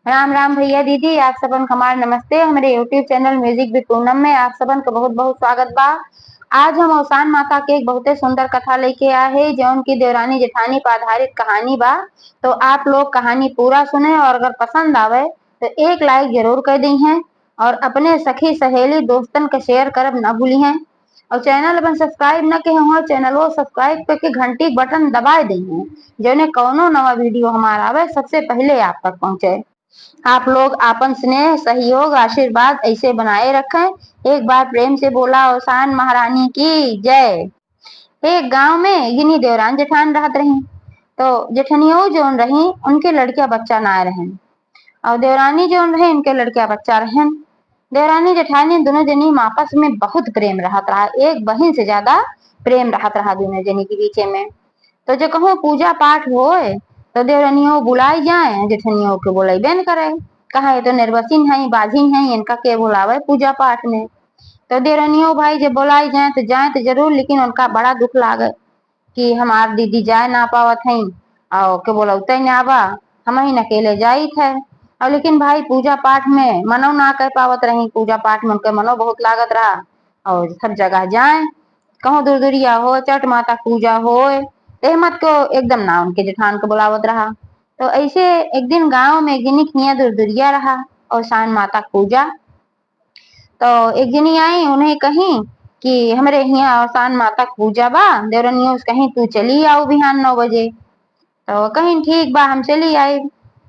राम राम भैया दीदी, आप सबन हमार नमस्ते। हमारे YouTube channel music with Poonam में आप सबन का बहुत बहुत स्वागत बा। आज हम औसान माता के एक बहुत सुंदर कथा लेके आए हैं जो उनकी देवरानी जेठानी पर आधारित कहानी बा। तो आप लोग कहानी पूरा सुने और अगर पसंद आवे तो एक लाइक जरूर कर दी हैं और अपने सखी सहेली दोस्तन का शेयर करब न भूली हैं। और चैनल अपन सब्सक्राइब न के हो चैनल वो सब्सक्राइब करके घंटी बटन दबा दी हैं जो ने कौनो नवा वीडियो हमारा आवे सबसे पहले आप तक पहुंचे। आप लोग आपन स्नेह सहयोग आशीर्वाद ऐसे बनाए रखें। एक बार प्रेम से बोला औसान महारानी की जय। एक गांव में गिनी देवरान जेठान रहत रही। तो जेठनियों जो रही उनके लड़किया बच्चा ना रहे और देवरानी जो रहे इनके लड़किया बच्चा रहे। देवरानी जेठानी दोनों जनी आपस में बहुत प्रेम रहत रहा, एक बहन से ज्यादा प्रेम रहत रहा दोनों जनी के बीच में। तो जो कहूँ पूजा पाठ होए तो देवरानियों बुलाई जाए, जेठनियों के बुलाइबे न करे। कहा ये तो निर्वसिन है, बाझिन है, इनका के बुलावे पूजा पाठ में। तो देवरानियों भाई जब बुलाई जाए तो जरूर, लेकिन उनका बड़ा दुख लागे कि हमार दीदी जाए ना पावत है और के बोलते ना आवा, हम ही अकेले जाई थे। और लेकिन भाई पूजा पाठ में मनो ना कर पावत रही, पूजा पाठ में उनके मनो बहुत लागत रहा और सब जगह जाए। कहूँ दूर दूरिया हो, चट माता पूजा हो, रहमत को एकदम ना उनके जेठान को बुलावत रहा। तो ऐसे एक दिन गांव में गिनी खिया दूर दूरिया रहा और शान माता पूजा। तो एक जनी आई, उन्हें कही कि हमारे यहाँ औसान माता पूजा बा, देवरनियों कहीं तू चली आओ बिहान 9 बजे। तो कहीं ठीक बा, हम चली आई।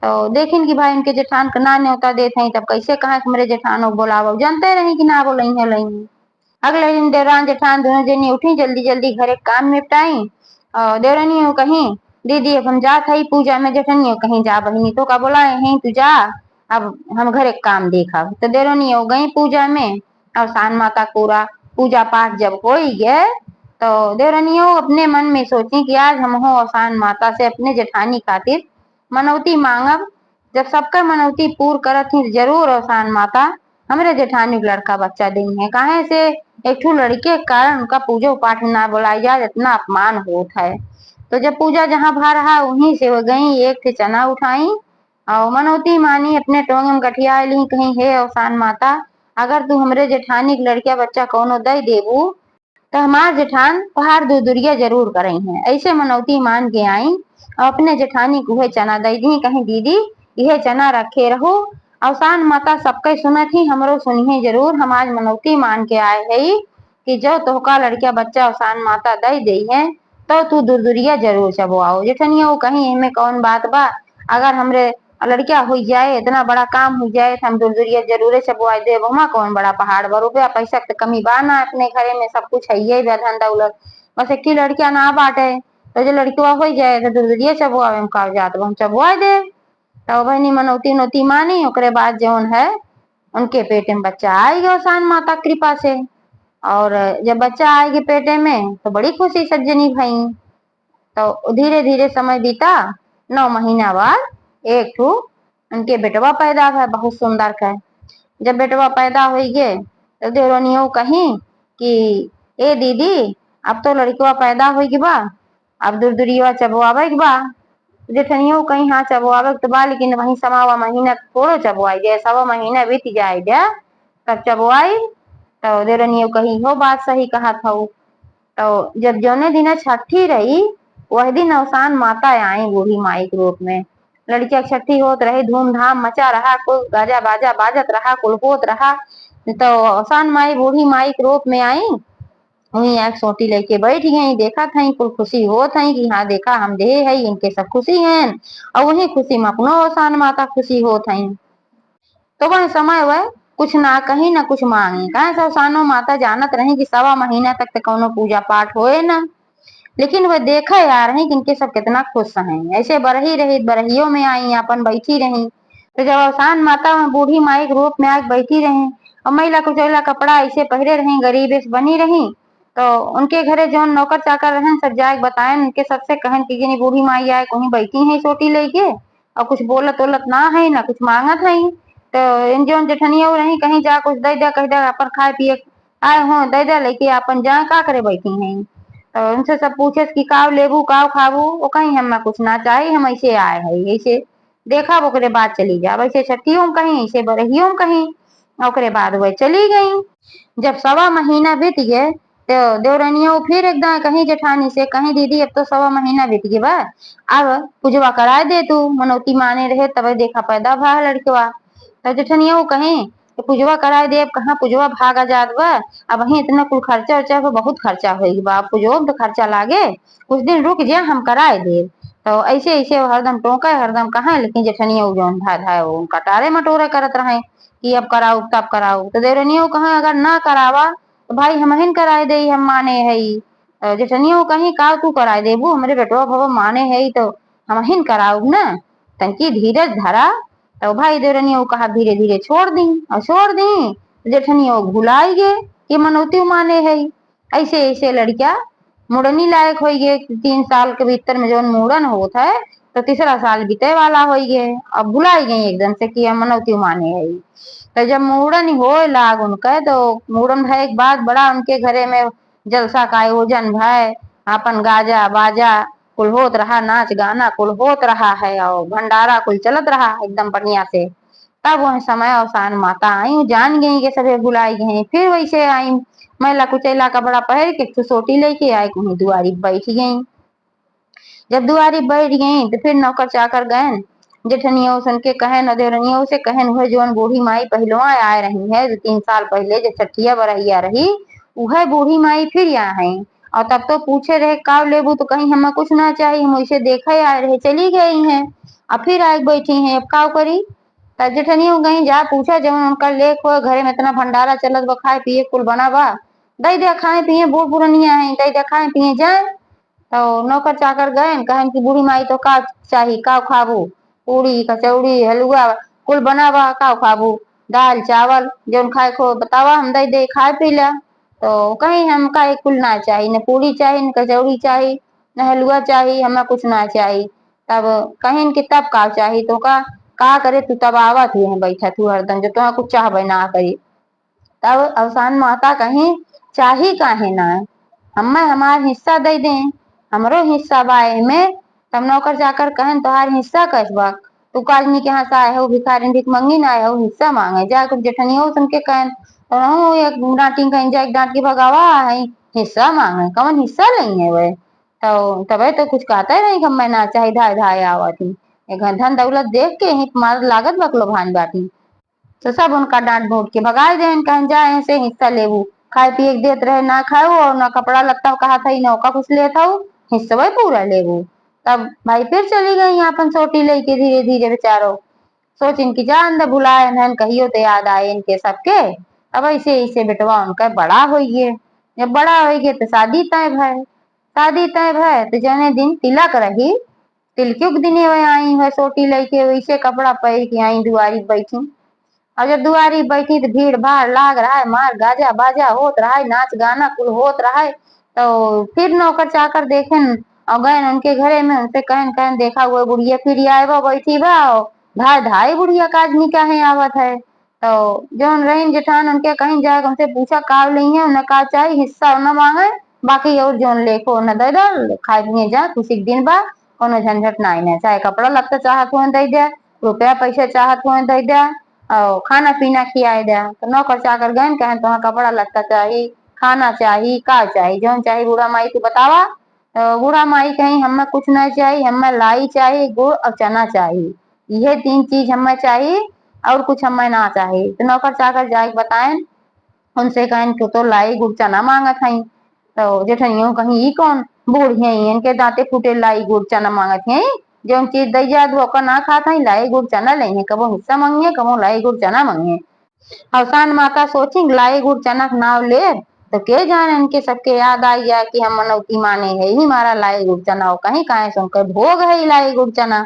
तो देखिन कि भाई उनके जेठान का ना न्योता देते हैं, तब कैसे कहा कि मेरे जेठानों बोलावो, जानते रही कि ना बोलई है लई। अगले दिन देवरान जेठान दोनों जनी उठी, जल्दी जल्दी घरे काम निपटाई और देवरानियों कहीं दीदी अब हम जात है पूजा में, जेठनियों कहीं जा बहिनी तो का बोला है तू जा, अब हम घरे काम देखा। तो देवरानियों गई पूजा में और शान माता पूरा पूजा पाठ जब हो ही गए तो देवरानियों अपने मन में सोची कि आज हम हो औसान माता से अपने जेठानी खातिर मनौती मांगब। जब सबका मनौती पूर्ण करत ही जरूर औसान माता हमारे जेठानी लड़का बच्चा दी है। काहे से एक ठू लड़के के कारण उनका पूजा पाठ ना बुलाई जाए, इतना अपमान होता है। तो जब पूजा जहाँ भा रहा वहीं से वो गई, एक थे चना उठाई और मनौती मानी, अपने टोंगे में गठिया ली, कहीं हे औसान माता अगर तू हमरे जेठानी के लड़किया बच्चा कोनो दे देबू तो हमार जेठान पहाड़ दूर दूरिया जरूर करई है। ऐसे मनौती मान के आई और अपने जेठानी को वह चना दे दी, कहीं दीदी यह चना रखे रहो। औसान माता सबके सुनत ही हमरो सुनिए जरूर, हम आज मनौती मान के आए है कि जो तोहका लड़किया बच्चा औसान माता दे दी है तो तू दूर दूरिया जरूर चबो आओ। जेठनिया वो कहीं इनमें कौन बात बा, अगर हमरे लड़किया हो जाए इतना बड़ा काम हो जाए तो हम दूर दूरिया जरूर चबो दे, वहाँ कौन बड़ा पहाड़ बा, रुपया पैसा के कमी बा ना, अपने घरे में सब कुछ है ही धन दौलत, बस एक लड़किया ना बांटे तो जो लड़किया हो जाए तो दूर दूरिया चबो आवे हम कागजात हम चबो दे। तो बहनी मनौती नौती मानी, ओकरे बाद जौन है उनके पेट में बच्चा आएगा औसान माता कृपा से। और जब बच्चा आएगी पेटे में तो बड़ी खुशी सज्जनी भई। तो धीरे धीरे समय बीता, 9 महीना बाद एक ठू उनके बेटवा पैदा है, बहुत सुंदर का। जब बेटवा पैदा हो गए तो देवरानियों कही कि ए दीदी अब तो लड़कवा पैदा हो गई बा, अब दूर दूरिया चबुआवे के बा। जेठनियों कहीं हाँ चबुआवे तो बा, लेकिन वही 1.25 महीना थोड़ो चबुआई दे, 1.25 महीना बीत जाए दे तब चबुआई। तो देवरानियों कही हो बात सही कहा था। तो जब जौने दिन छठी रही वह दिन औसान माता आई बूढ़ी माई के रूप में। लड़किया छठी होत रही, धूमधाम मचा रहा, कुल गाजा बाजा बाजत रहा, कुल होत रहा। तो औसान माई बूढ़ी माई के रूप में आई, वही एक सोटी लेके बैठ गई, देखा था कुल खुशी होत है कि हाँ देखा हम दे है इनके सब खुशी हैं और वही खुशी में अपनो औसान माता खुशी होत है। तो वह समय वह कुछ ना कही ना कुछ मांगी, कहे सब सानो माता जानत रही कि 1.25 महीना तक तो कोनो पूजा पाठ होए ना, लेकिन वह देखा यार है कि इनके सब कितना खुश हैं। ऐसे बरही रही, बरहियों में आई अपन बैठी रही। तो जब अवसान माता बूढ़ी माई के रूप में आके बैठी रही और महिला कुचैला कपड़ा ऐसे पहरे रही, गरीब से बनी रही। तो उनके घरे जो नौकर चाकर रहन सब जाए बताए, उनके सबसे कहन की बूढ़ी माई आए कहीं बैठी है छोटी लेके और कुछ बोलत ओलत ना है ना कुछ मांगत है। तो इन जो जेठनिया रही कहीं जा कुछ दे दे, कह दे अपन खाए पिए आए हो दे दे, लेके अपन जाए का करे बैठी हैं। तो उनसे सब पूछे कि काव लेबू काव खाबू, वो कहीं हम कुछ ना चाहिए, हम ऐसे आए है ऐसे देखा ओकरे बाद चली जा। वैसे छठियों में कहीं ऐसे बरहियों में कहीं, ओकरे बाद वह चली गई। जब 1.25 महीना बीत गए तो देवरनिया फिर एकदम कहीं जेठानी से, कहीं दीदी अब तो 1.25 महीना बीत गए बा, अब पूजवा कराए दे तू, मनौती माने रहे तब देखा पैदा भा लड़कवा। तो जेठनिया कहीं तो पूजवा कराए दे, अब कहाँ पूजवा भागा जात बा, अब वही इतना कुल खर्चा उर्चा बा, बहुत खर्चा हो बा, पूजवा में तो खर्चा लागे, कुछ दिन रुक जा हम कराए दे। तो ऐसे ऐसे हरदम टोका हरदम कहाँ, लेकिन जेठनिया जौन धा धा उनका टारे मटोरे करत रहे कि अब कराऊ तब कराऊ। तो देवरनिया कहा अगर ना करावा तो भाई हम हिन कराए दे, हम माने है। जेठनिया कहीं का तू कराए देबू, हमारे बेटवा भवा माने है तो हम हिन कराऊ ना, तनकी धीरज धरा। तो भाई देवरनिया कहा धीरे धीरे छोड़ दी, और छोड़ दी तो जेठनिया भुलाई गे कि मनौती माने है। ऐसे ऐसे लड़किया मुड़नी लायक हो गए, 3 साल के भीतर में जो मुड़न होता है तो तीसरा साल बीते वाला हो गए, अब भुलाई गई एकदम से कि हम मनौती माने है। तो जब मुड़न हो लाग उनका, तो मुड़न भय के बाद बड़ा उनके घरे में जलसा का आयोजन भय, अपन गाजा बाजा कुल होत रहा, नाच गाना कुल होत रहा है, और भंडारा कुल चलत रहा एकदम बढ़िया से। तब वह समय अवसान माता आई, जान गई कि सभी बुलाई गए, फिर वैसे आई महिला कुचैला कपड़ा पहन के सोटी लेके आई, कहीं दुआरी बैठ गई। जब दुआरी बैठ गई तो फिर नौकर चाकर गए जेठनियों सुन के कहे न देवरनियों से कहन हुए जोन बूढ़ी माई पहलवा आए रही है, जो 3 साल पहले जो छठिया बरहिया रही, वह बूढ़ी माई फिर यहाँ है। और तब तो पूछे रहे का लेबू, तो कहीं हमें कुछ ना चाहिए, हम वैसे देखे आए रहे चली गई हैं, अब फिर आए बैठी हैं, अब का करी। तब जेठनियों गई जा पूछा जब उनका लेख हो घरे में इतना भंडारा चलत बा, खाए पिए कुल बना बा, दई दे खाए पिए, बूढ़ पुरनिया है दई दे खाए पिए जाए। तो नौकर चाकर गए कहन की बूढ़ी माई तो का चाहिए, का खाबू, पूड़ी कचौड़ी हलुआ कुल बनावा, का खाबू, दाल चावल जो खाए को बतावा हम दई दे खाए पी ला। तो कहीं हम का कुल ना चाहिए, न पूड़ी चाहिए न कचौड़ी चाहिए न हलुआ चाहिए, हमें कुछ ना चाहिए। तब कहीं कि तब का चाहिए, तो का करे तू तब आवत हुए हैं बैठा तू हरदम, जो तुम्हें कुछ चाह ना करी। तब अवसान माता कहीं चाही काहे ना, हमें हमार हिस्सा दे दें, हमरो हिस्सा बा में। तब नौकर जाकर कहन तोहार हिस्सा कैस बा, तू काजनी के यहाँ से आए हो, भिखारी भिख मंगी ना आए हो हिस्सा मांगे, जा कुछ जेठनियों सुन के कहन तो एक डांटी कहीं जा, एक डांट के भगावा है, हिस्सा मांगे कौन हिस्सा लेंगे वे। तो तबे तो कुछ कहता ही नहीं, मैं ना चाहे धाय धाय आवत ही, एक धन दौलत देख के ही मार लागत बकलो भान बाटी। तो सब उनका डांट भूट के भगा दे, कहीं जाए ऐसे हिस्सा लेबू, खाए पिए देत रहे ना खाओ, और ना कपड़ा लत्ता कहा था नौका कुछ ले था, हिस्सा वही पूरा लेबू। तब भाई फिर चली गई अपन सोटी लेके धीरे धीरे बेचारो, सोच इनकी जान दे भुलाए नहन कहियो तो याद आए इनके सबके। अब ऐसे ऐसे बेटवा उनका बड़ा हो गए, जब बड़ा हो गए तो शादी तय भय, शादी तय भय तो जने दिन तिलक रही, तिलकी के दिन वह आई है सोटी लेके, वैसे कपड़ा पहन के आई दुआरी बैठी। और जब दुआरी बैठी तो भीड़ भाड़ लाग रहा है, मार गाजा बाजा होत रहा है, नाच गाना कुल होत रहा है। तो फिर नौकर चाकर देखे और गए उनके घरे में, उनसे कहन कहन देखा वो बुढ़िया फिर आए बा बैठी बा, धाय धाय बुढ़िया काजनी का है आवत है। तो जो रहीन जेठान उनके कहीं जाए उनसे पूछा का ली है, उन्हें कहा चाहिए हिस्सा न मांगे, बाकी और जोन लेको न दे दो, खाए पिए जा खुशी के दिन बा, कोनो झंझट ना है, चाहे कपड़ा लगता चाहत हो दे दे, रुपया पैसा चाहत हो दे दे, और खाना पीना खियाए दे। तो नौकर चाकर गए कहें तो कपड़ा लगता चाहिए, खाना चाहिए, का चाहिए जो चाहिए बूढ़ा माई को बतावा। तो बूढ़ा माई कहीं हमें कुछ ना चाहिए, हमें लाई चाहिए गुड़ और चना चाहिए, ये 3 चीज हमें चाहिए और कुछ हमें ना चाहिए। तो नौकर चाकर जाए बताए, उनसे कहें तो लाई गुड़ चना मांगत है। तो जेठनियों कहीं ई कौन बूढ़िया इनके दांते फूटे लाई गुड़ चना मांगत है, जो चीज दई जात वो ना खाता है, लाई गुड़ चना लेंगे, कबो हिस्सा मांगे कबो लाई गुड़ चना मांगे। अवसान माता सोची लाई गुड़ चना का नाव ले तो के जाने इनके सबके याद आई जाए कि हम मनौती माने है ही मारा लाई गुड़ चना, हो कहीं कहे सुनकर भोग है लाई गुड़ चना।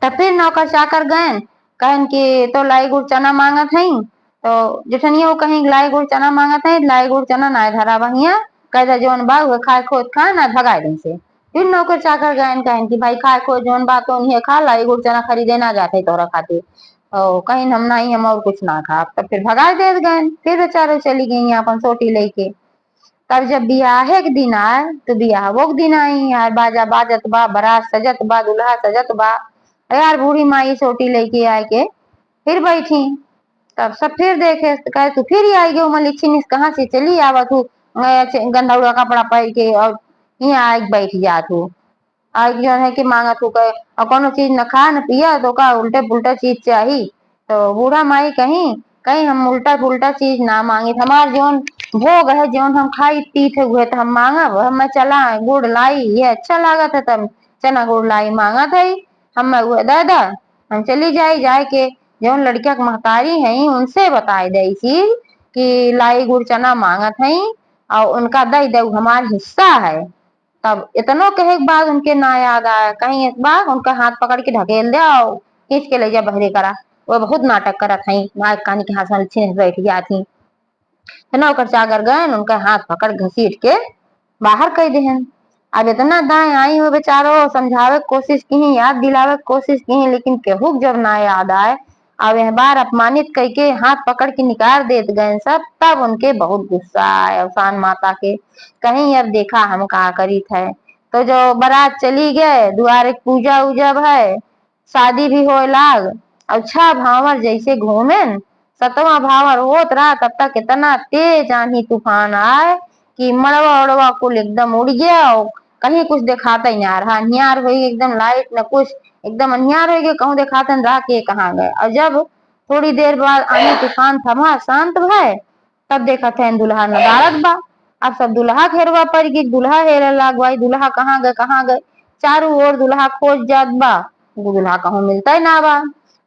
तब फिर नौकर चाकर गए कहन की तो लाई गुड़ चना मांगत है। तो जेठनियों कहीं लाई गुड़ चना मांगत है, लाई गुड़ चना ना धरा बहिया, कह जोन बा वो खाए खोद खा ना भगाए दिन से। फिर नौकर चाकर गए कहन की भाई खाए खोद जोन बात तो उन्हें खा, लाई गुड़ चना खरीदे ना जाते तोरा खाते, और कहीं हम नहीं हम और कुछ ना खा। तब फिर भगा दे गए, फिर बेचारे चली गई अपन सोटी लेके। तब जब बियाहे के दिन आए तो बियाह वो दिन आई यार, बाजा बाजत बा, बारात सजत बा, दूल्हा सजत बा, यार बूढ़ी माई सोटी लेके आए के फिर बैठी। तब सब फिर देखे तो कहे तू फिर ही आई गई मलिच्छी कहाँ से चली आवा तू गंदा उड़ा कपड़ा पहन के और यहाँ आके बैठ जा तू। आज जो है कि मांगा तू कहे और कोनो चीज न खा न पिया तो का उल्टे पुल्टा चीज चाहिए। तो बूढ़ा माई कहीं कहीं हम उल्टा पुल्टा चीज ना मांगे हमार जोन भोग है जोन हम खाई पीते हुए तो हम मांगा हम चला गुड़ लाई ये अच्छा लगा था तब चना गुड़ लाई मांगा था हम दादा हम चली जाए जाए के जोन लड़किया के महतारी है उनसे बताए दे चीज कि लाई गुड़ चना मांगत है और उनका दई दे हमार हिस्सा है। तब इतनो कहे के बाद उनके ना याद आया कहीं एक बार उनका हाथ पकड़ के ढकेल दिया और खींच के ले जा बहरे करा। वो बहुत नाटक करत हई माँ कानी के हाथ में बैठ गया थी ना ओकर चाकर गए उनका हाथ पकड़ घसीट के बाहर कह देहन। अब इतना दाएं आई वो बेचारो समझावे की कोशिश की याद दिलावे की कोशिश की लेकिन केहू जब ना याद आए अब यह बार अपमानित करके हाथ पकड़ के निकाल देत गए सब तब उनके बहुत गुस्सा आए अवसान माता के कहीं अब देखा हम कहा करी थे। तो जो बारात चली गए द्वारे पूजा उजा है शादी भी हो लाग और छह भावर जैसे घूमे सतवा भावर होत रहा तब तक इतना तेज आंधी तूफान आए कि मड़वा उड़वा कुल एकदम उड़ गया और कहीं कुछ दिखाता ही नहीं रहा अन्हार हो एकदम लाइट न कुछ एकदम अन्हार हो गया कहूँ दिखाता रहा के कहाँ गए। और जब थोड़ी देर बाद आंधी तूफान थमा शांत भय तब देखा थे दुल्हा नदारत बा। अब सब दुल्हा घेरवा पड़ गई दुल्हा हेरे लाग भाई दुल्हा कहाँ गए चारों ओर दुल्हा खोज जात बा दुल्हा कहूँ मिलता ही ना बा।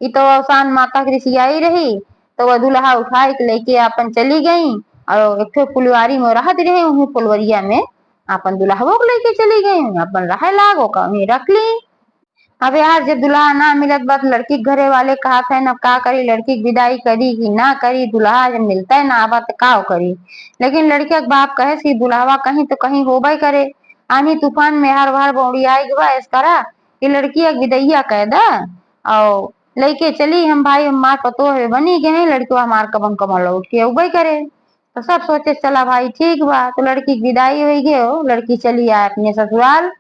ये तो अवसान माता की रिसियाई रही तो वह दुल्हा उठाए के लेके अपन चली गई और एक फुलवारी में रहत रहे उन्हें फुलवरिया में अपन दुल्हवो को लेके चली गई अपन रहे लागो का वहीं रख ली। अब यार जब दुल्हा ना मिलत बात लड़की घरे वाले कहा थे न का करी लड़की की विदाई करी कि ना करी दुल्हा जब मिलता है ना आवा तो का करी। लेकिन लड़किया के बाप कहे कि दुल्हावा कहीं तो कहीं होबे करे आनी तूफान में हर भर बौड़ी आई इस करा कि लड़की विदैया कह दा और लेके चली हम भाई हमार पतो है बनी गए लड़की हमार कबन कबन लौट के उबे करे। तो सब सोचे चला भाई ठीक बा तो लड़की की विदाई हुई गयो लड़की चली आए अपने ससुराल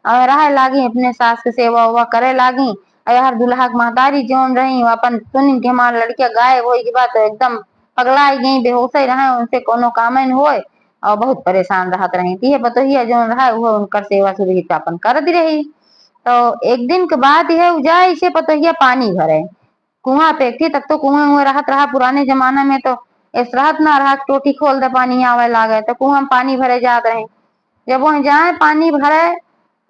और रहे लागी अपने सास के सेवा उवा करे लागी। और यार दुल्हा के महतारी जोन रही अपन सुनी के हमार लड़किया गायब हो की बात एकदम पगलाई गई बेहोश ही रहे उनसे कोनो काम न होए और बहुत परेशान रहत रही थी बतहिया जोन रहा वो उनकर सेवा सुविधा अपन करती रही। तो एक दिन के बाद यह जाए इसे पतोहिया पानी भरे कुआं पे थी तब तो कुआं हुआ रहत रहा पुराने जमाना में तो इस रहत ना रहा टोटी खोल दे पानी आवे लागे तो कुआं में पानी भरे जात रहे। जब वो जाए पानी भरे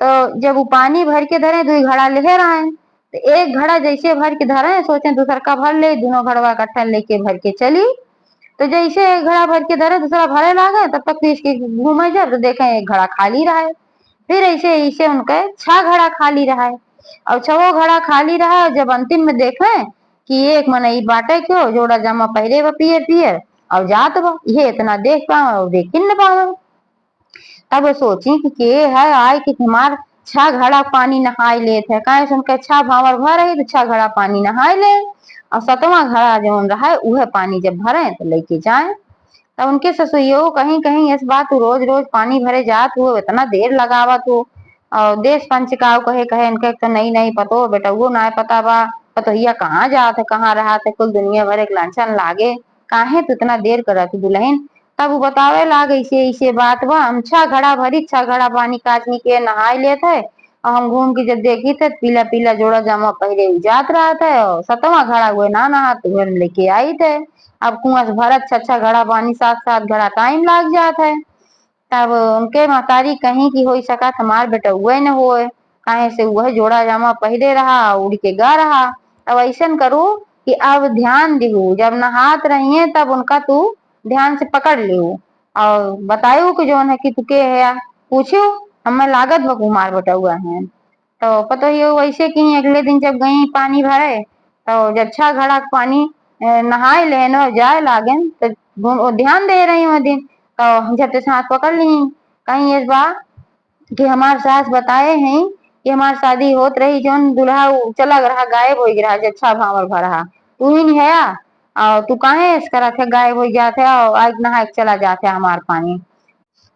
तो जब वो पानी भर के धरे दो घड़ा ले रहे तो एक घड़ा जैसे भर के धरे सोचे दूसर का भर ले दोनों घड़वा इकट्ठा लेके भर के चली। तो जैसे एक घड़ा भर के धरे दूसरा भरे लागे तब तक इसके घूमे जब तो देखे एक घड़ा खाली रहा है। फिर ऐसे ऐसे उनके 6 घड़ा खाली रहा है और 6 घड़ा खाली रहा है जब अंतिम में देखे कि एक मनई बाटे क्यों जोड़ा जामा पहले बा पियर पियर और जात बा ये इतना देख पावे और देख न पावे। तब सोची कि के है आए कि हमार 6 घड़ा पानी नहाई लेत है कहे सुन के 6 भावर भर रही तो 6 घड़ा पानी नहाई ले और 7वां घड़ा जो रहा वह पानी जब भरे तो लेके जाए। तब उनके ससुइयो कहीं कहीं इस बात रोज रोज पानी भरे जात हो इतना देर लगावत हो और देश पंचकाव कहे कहे इनके तो नहीं नहीं पतो बेटा वो ना पता बा पतोहिया कहाँ जात है कहाँ रहा थे कुल दुनिया भर एक लांछन लागे काहे तो इतना देर करत दुल्हन। तब वो बतावे लाग ऐसे ऐसे बात बा हम 6 घड़ा भरी 6 घड़ा पानी काटनी के नहाई लेते है और हम घूम के जब देखी थे पीला पीला जोड़ा जामा पहले जात रहा था और 7वां घड़ा हुए ना नहा तो घर लेके आई थे। अब कुआं से भरत 6 घड़ा पानी 7 घड़ा टाइम लाग जाता है। तब उनके महतारी कहीं की हो सका हमार बेटा हुए न होए काहे से वह जोड़ा जामा पहले रहा उड़ के गा रहा। तब ऐसा करो कि अब ध्यान दिहू जब नहात रहिए तब उनका तू ध्यान से पकड़ लियो और बतायो कि जोन है कि तू के है पूछो हमें लागत बा कुमार बेटा हुआ है। तो पता ही वैसे कि अगले दिन जब गई पानी भरे तो जब 6 घड़ा पानी नहाए ले न जाए लागे तो ध्यान दे रही हूँ दिन तो हम झट से हाथ पकड़ ली कहीं इस बार कि हमार सास बताए हैं कि हमार शादी होत रही जोन दुल्हा चला रहा गायब हो रहा जब 6 भावर भरा तू ही नहीं है और तू काहे इस करा थे गायब हो जाते और आज नहा चला जाते हमार पानी।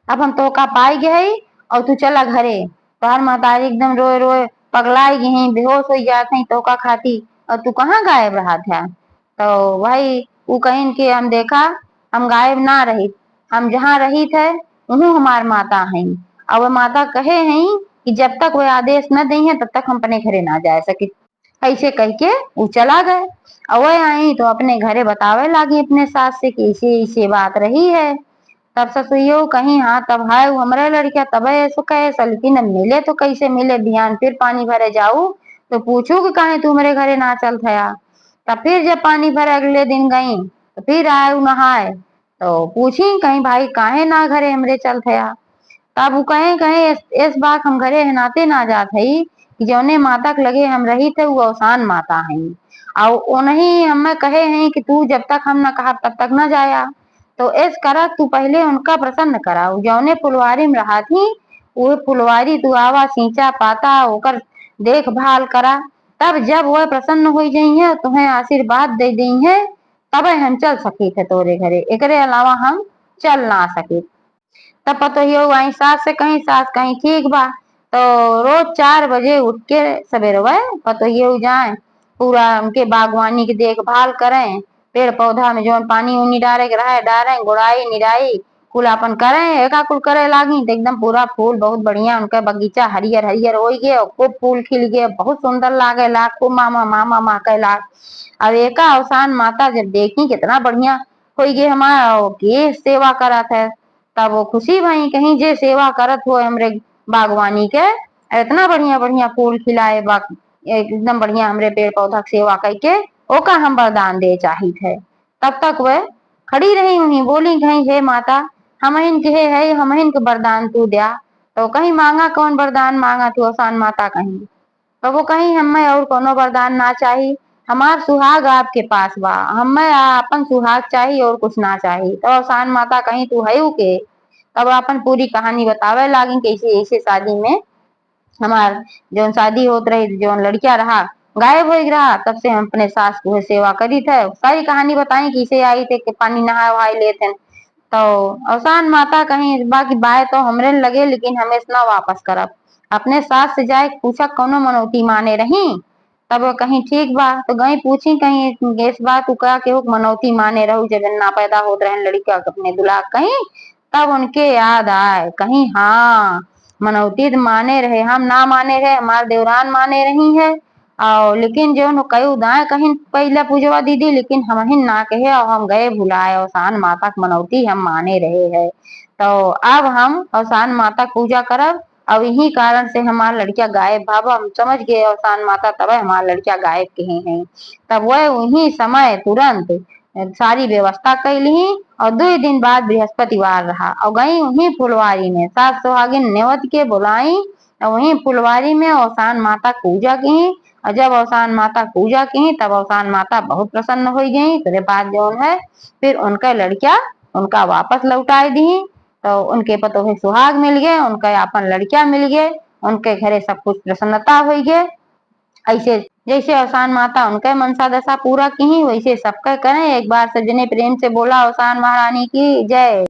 अब हम तो का पाई गए और तू चला घरे तोहर महतारी एकदम रोए रोए पगलाई गई बेहोश हो जात हई तो का खाती और तू कहाँ गायब रहा था। तो भाई वो कहीं कि हम देखा हम गायब ना रही, हम जहाँ रही थे वह हमार माता हैं। और वह माता कहे हैं कि जब तक वह आदेश न दी है तब तक हम अपने घरे ना जा सके। ऐसे कह के वो चला गए। और वह आई तो अपने घरे बतावे लागी अपने सास से कि ऐसे ऐसे बात रही है। तब ससुइयो कहीं हाँ तब है वो हमारे लड़किया तब ऐसो कहे लेकिन अब मिले तो कैसे मिले, बिहान फिर पानी भरे जाऊ तो पूछू कि काहे तू मेरे घरे ना चल थया। तब फिर जब पानी भरे अगले दिन गई तो फिर आए नहाए तो पूछी कहीं भाई काहे ना घरे हमरे चल थया। तब वो कहे कहे इस बात हम घरे हनाते ना जात हई कि जौने माता के लगे हम रही थे वो अवसान माता है। और वो नहीं हमें कहे हैं कि तू जब तक हम न कहा तब तक न जाया। तो इस करा तू पहले उनका प्रसन्न करा जौने फुलवारी में रहा थी वो फुलवारी तू आवा सींचा पाता होकर देखभाल करा। तब जब वह प्रसन्न हो गई है तुम्हें आशीर्वाद दे दी है तब हम चल सके थे तोरे घरे, एकरे अलावा हम चल ना सके। तब पतोहियो आई सास से कहीं सास कहीं ठीक बा। तो रोज 4 बजे उठ के सवेरे वह पतोहियो जाए पूरा उनके बागवानी की देखभाल करें, पेड़ पौधा में जो पानी उनी डाले के रहे डालें, गुड़ाई निराई कुल अपन करें एका कुल करे लागी तो एकदम पूरा फूल बहुत बढ़िया उनका बगीचा हरियर हरियर हो गए और खूब फूल खिल गए बहुत सुंदर लागे ला खूब मामा मामा माँ कहला। अब एका अवसान माता जब देखी कितना बढ़िया हो गए हमारा के सेवा करत है। तब वो खुशी भई कहीं जे सेवा करत हो हमरे बागवानी के इतना बढ़िया बढ़िया फूल खिलाए एकदम बढ़िया हमरे पेड़ पौधा की सेवा करके ओका हम वरदान दे चाही थे। तब तक वह खड़ी रही वहीं बोली कहीं हे माता हम के है हम के वरदान तू दिया। तो कहीं मांगा कौन वरदान मांगा तू अवसान माता कहीं। तो वो कहीं हमें और कोनो वरदान ना चाहिए, हमार सुहाग आपके पास बा हमें अपन सुहाग चाहिए और कुछ ना चाहिए। तो अवसान माता कहीं तू है के तब अपन पूरी कहानी बतावे लागी कैसे ऐसे शादी में हमार जो शादी होत रही जो लड़किया रहा गायब हो रहा तब से हम अपने सास को सेवा करी थे सारी कहानी बताई कैसे आई थे कि पानी नहा वहा लेते। तो अवसान माता कहीं बाकी बाय तो हमरे लगे लेकिन हमें ना वापस करब अपने सास से जाए पूछा कोनो मनौती माने रही। तब वो कहीं ठीक बा तो गई पूछी कहीं इस बात का के मनौती माने रहू जब ना पैदा होत रहे लड़का अपने दुल्हा कहीं। तब उनके याद आए कहीं हाँ मनौती तो माने रहे हम ना माने रहे हमारे देवरान माने रही है। और लेकिन जो कई दाए कहीं पहले पूजवा दीदी लेकिन हम ही ना कहे और हम गए भुलाए अवसान माता की मनौती हम माने रहे हैं। तो अब हम अवसान माता पूजा करब और यही कारण से हमार लड़किया गायब भाव हम समझ गए अवसान माता तब हमार लड़किया गायब कहे हैं। तब वह वही समय तुरंत सारी व्यवस्था कैली और 2 दिन बाद बृहस्पतिवार रहा और गई वही फुलवारी में सास सुहागिन नेवत के बुलाई और वही फुलवारी में अवसान माता पूजा की। और जब अवसान माता पूजा की तब अवसान माता बहुत प्रसन्न हो गई फिर बाद जो है फिर उनका लड़किया उनका वापस लौटाई दी। तो उनके पतोहे सुहाग मिल गए उनका अपन लड़किया मिल गए उनके घरे सब कुछ प्रसन्नता हो गए। ऐसे जैसे अवसान माता उनके मनसा दशा पूरा की वैसे सबका करें एक बार सजने प्रेम से बोला अवसान महारानी की जय।